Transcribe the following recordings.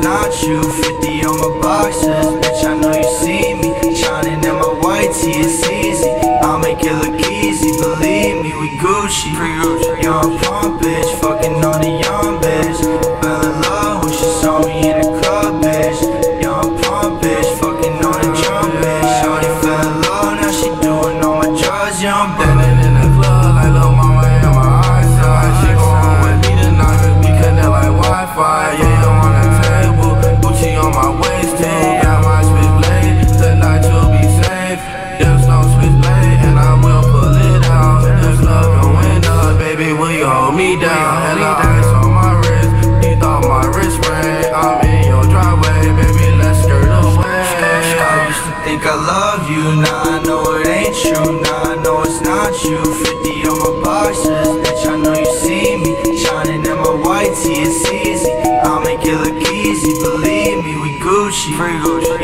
not you. 50 on my boxes, bitch, I know you see me. Shining in my white tee, it's easy. I'll make it look easy, believe me, we Gucci. Young pump bitch, fucking on a young bitch. Fell in love when she saw me in the club, bitch. Young pump bitch, fucking on a drum bitch. Shorty fell in love, now she doing all my drugs, young bitch. Standing in the club like lil' mama in my eyesight. She go home with me tonight, cause we connect like Wi-Fi. Yeah, you on the table, Gucci on my waist, got my switchblade. Tonight you'll be safe. There's no switchblade, and I will pull it out. There's love going up, baby, will you hold me down? Hella ice on my wrist, you thought my wrist ring. I'm in your driveway, baby, let's skirt away. I used to think I love you, now I know it ain't true. Now I know it's not you. 50 on my boxes, bitch, I know you see me. Shining in my white tee, it's easy. I'll make it look easy, believe me, we Gucci.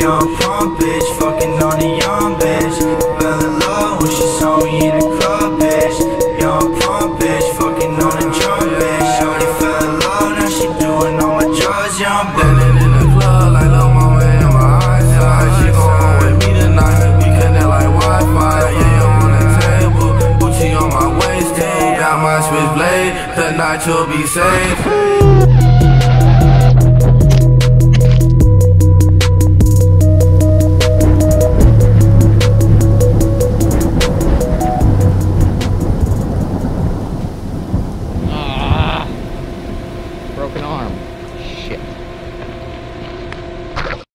Young pump bitch, fucking on a young bitch. Fell in love when she saw me in the club, bitch. Young pump bitch, fucking on a drum bitch. Shorty fell in love, now she doing all my drugs, young bitch. Standing in the club like lil' mama in my eyesight. She go home with me tonight, cause we connect like Wi-Fi. Yeah, you on the table, Gucci on my waist, got my switchblade. Tonight you'll be safe. Broken arm.